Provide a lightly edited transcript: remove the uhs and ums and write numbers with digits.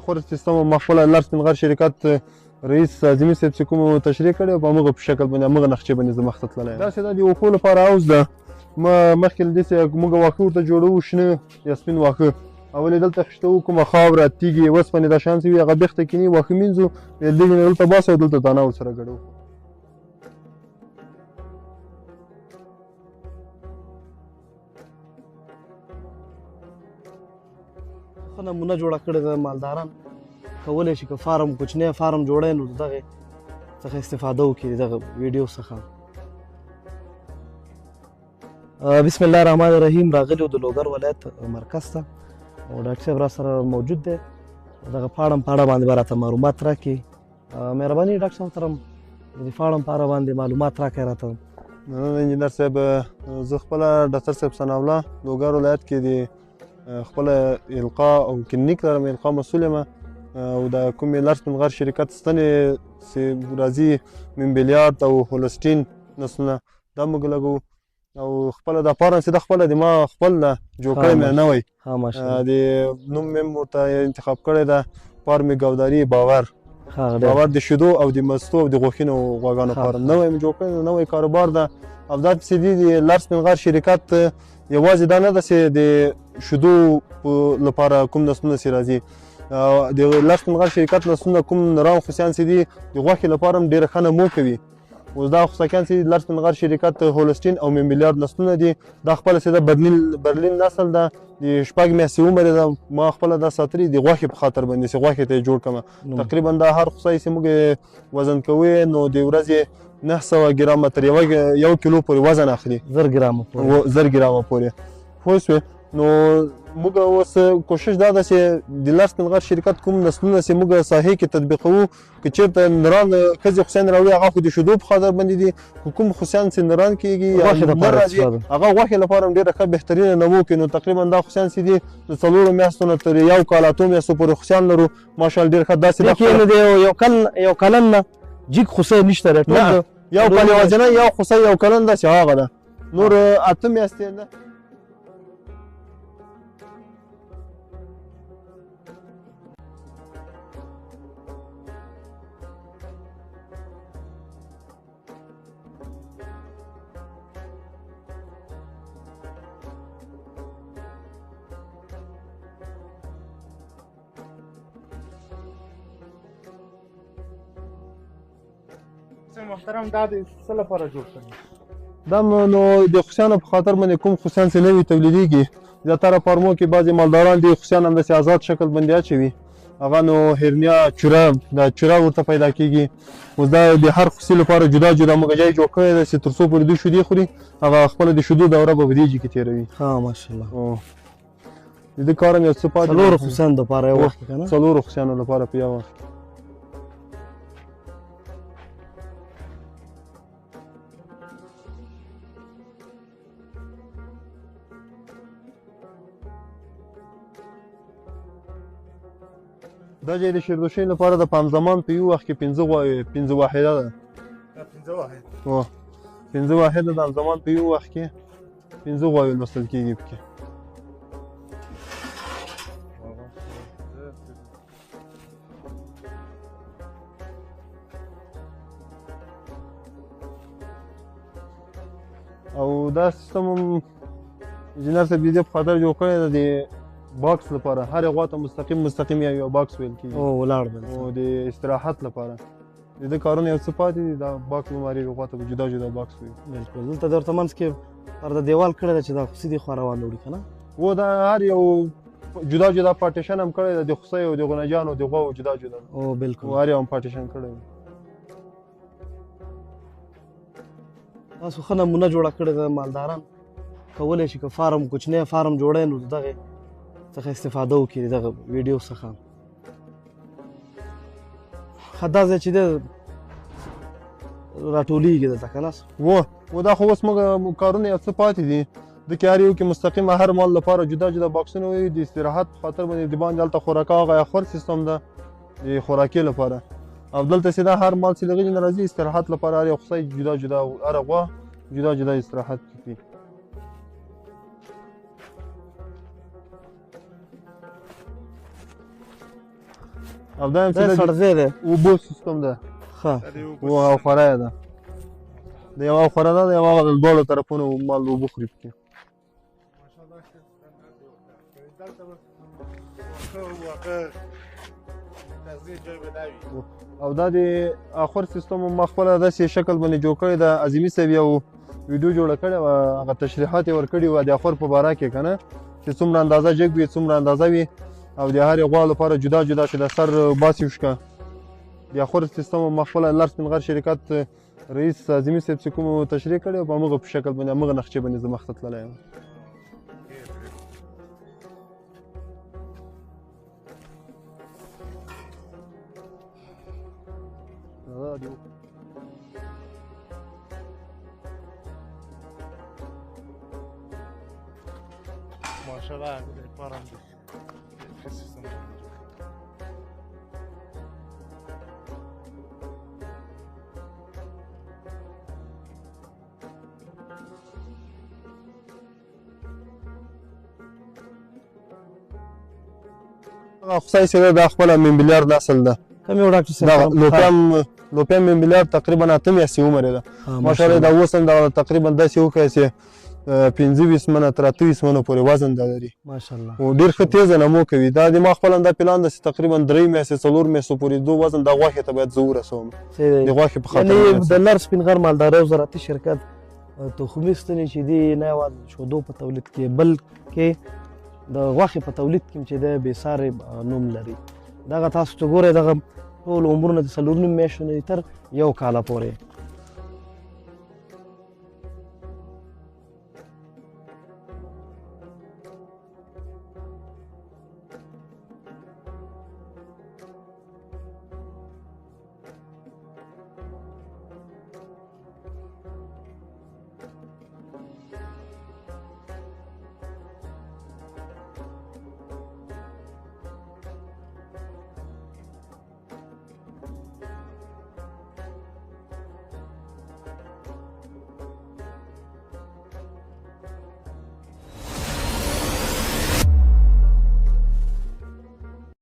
خور سیستم ما خپله لار سپین غر شرکت رئیس اعظمي صاحب چې کوم تشریح کړی په همغه په شکل باندې همغه نقشې باندې زه مخته تللی یم. داسې دا د اوښو لپاره حوض ده. مخکې له دې چې موږ واښه ورته جوړوو شنه یا سپین واښه، اول یې دلته خښتوو کومه خاوره تیږې وسپنې دا شیان څه وي هغه بیخته کیني واښه مینځو بیا دېګ نه دلته باسو او دلته دانه ورسره ګډوو. ښه نمونه جوړه کړې ده. مالداران کولی شي که فارم کوچنی فارم جوړی نو د دغې څخه استفاده وکړي د دغه ویډیو څخه. بسم الله الرحمن الرحیم. راغلي د لوګر ولایت مرکز ته او ډاکټر صاحب را سره موجود دی. دغه فارم په اړه باندې به راته معلومات راکړي. مهرباني ډاکټر صاحب محترم د فارم په اړه باندې معلومات راکړئ راته. مننه انجینر صاحب. زه خپله ډاکټر صاحب ثناءالله لوګر ولایت کې د خپله القا او کلینیک لرم، القا مسؤل یم او د کومې لار سپین غر شرکت ستنې چې راځي ممبلیارد او هولسټین نسلونه دا موږ لګوو او خپله دا فارم چې ده خپله د ما خپل ده جوړ کړی مې نوی د نوم مې ورته انتخاب کړی ده فارم ګوداري باور. باور د شیدو او د مستو او د غوښینو غواګانو فارم نوی مې جوړ کړی، نوی کاروبار ده. او دا چې دی د لار سپین غر شرکت یوازې دا نه ده چې د شیدو لپاره کوم نسلونه چې راځي، د لار سپین غر شرکت نسلونه کوم نران خوسیان چې دي د غوښې لپاره هم ډېره ښه نمو کوي. اوس دا خوسکیان چې لار سپین غر شرکت هولسټین او ممبلیارد نسلونه دي دا خپله چې ده برلین نسل ده د 6 میاشتې عمر یې ده. ما خپله دا ساتلي د غوښې په خاطر باندې چې غوښې ته یې جوړ کړمه. تقریبا دا هر خوسی چې موږ وزن کوو نو د ورځې 900 ګرامه تر 1 کیلو پورې وزن اخلي. 1000 ګرامه پورې پوه شوې. نو موږ اوس کوشش دا ده چې د لار سپین غر شرکت کوم نسلونه چې موږ ساحې کې تطبیقوو که چېرته نران ښځې خوسیان راوړي هغه خو د شیدو په خاطر باندې دي، که کوم خوسیان چې نران کېږي یا نه راځي هغه غوښې لپاره هم ډېره ښه بهترینه نمو کوي. نو تقریبا دا خوسیان چې دي د 4 میاشتو نه تر 1 کال 8 میاشتو پورې خوسیان لرو ماشاءالله ډېر ښه. داسې یو کلن نه جګ خوسی نشته دی، یو کال یوازینی یو خوسی یو کلن ده چې هغه ده، نور 8 میاشتې نه. محترم دا د څه لپاره جوړ کړی؟ دا نو د خوسیانو په خاطر باندې کوم خوسیان چې نوي تولیدېږي زیاتره فارمو کې بعضې مالداران دي خوسیان همداسې آزاد شکل باندې اچوي، هغه نو هرنیا چوره دا چوره ورته پیدا کېږي. اوس دا د هر خوسي لپاره جدا جدا موږ ځای جوړ کړی دی چې تر څو پورې دوی شیدې خوري هغه خپله د شیدو دوره به په دې کې تېروي. ماشاءالله. د ده کار هم یو څه پاتې 4 خوسیانو دپاره یو وخت کې که نه 4 خوسیانو لپاره په یو وخت. دا ځای د شیردوشۍ لپاره د پام زمان په یو وخت کې 5 واحده ده. 5 واحده د زمان په یو وخت کې 5 غواوې لوستل کېږي پکې. او دا سیستم هم انجینر صاحب د دې په خاطر جوړ کړی دی د باکس لپاره، هر غوا ته مستقیم یو باکس ویل کېږي ولاړ او د استراحت لپاره د ده کارونه یو څه پاتې دي. دا باکس بیماري غوا ته جدا جدا باکس وي. بلکل. دلته د ورته منځ کې پرده دیوال کړی ده چې دا خوسي دې خوا روان وړي که نه. و دا هر یو جدا جدا پارټیشن هم کړی دی د خوسیو او د غنجانو د غواو جدا جدا. بلکل. هر یو هم پارټیشن کړی دی. تاسو ښه نمونه جوړه کړې ده. مالداران کولی شي که فارم کوچنی فارم جوړی نو د دغې څخه استفاده وکړي د دغه ویډیو څخه. ښه دا ځای چې دی راټولېږي دلته که نه و دا خو اوس موږ کارونه یو څه پاتې دي د کې هر یو کې مستقیم هر مال لپاره جدا جدا باکسونه وي د استراحت په خاطر باندې د باندې هلته خوراکه هغه خور سیستم ده د خوراکې لپاره او دلته چې دا هر مال چې له غېږې نه راځي استراحت لپاره هر یو خوسی جدا جدا هره غوا جدا جدا استراحت کوي. او دا هم دا چې سړځای دی اوبو سیستم ده ښه او خوره یې ده د یوه خوره ده د یوه د دواړو طرفونو مال اوبه خوري پکې او دا د اخر سیستم ما خپله داسې شکل باندې جوړ کړی ده عظیمي صاحب یو ویډیو جوړه کړې وه هغه تشریحات یې ورکړي وه د اخر په باره کې که نه چې څومره اندازه جګ وي څومره اندازه وي او د هرې غوا لپاره جدا جدا چې د سر باسي وشکه د اخر سیستم ما خپله لر سپین غر شرکت رئیس عظیمي صاحب چې کوم تشریح کړی په همغه په شکل باندې همغه نقشې باندې زه مخته تللی یم ماشاءالله فارم دي سیستم خصای چې دا خپله ممبلیار نسل ده کوم یو ډاکټر دا صاحب لوپیان ممبلیار تقریبا 8 میاشتې عمر یې ده ماشاءالله دا اوس هم دا تقریبا داسې وکړی چې 25 منه تر 28 منه پورې وزن دا لري ماشاءالله او ډېر ښه تیزه نمو کوي دا د ما خپل هم دا پلان ده چې تقریبا 3 میاشتې 4 میاشتو پورې دو وزن د غوښې ته باید زه ورسوم د غوښې په خاطر یعنې د لر سپین غر مالدارۍ او زراعتي شرکت تخمي ستنې چې دي نه یوازې شودو په تولید کې بلکې د غوښې په تولید کې چې دی بېسارې نوم لري دغه تاسو چې ګورئ دغه ټول عمرونه د 4 میاشتو نه تر 1 کاله پورې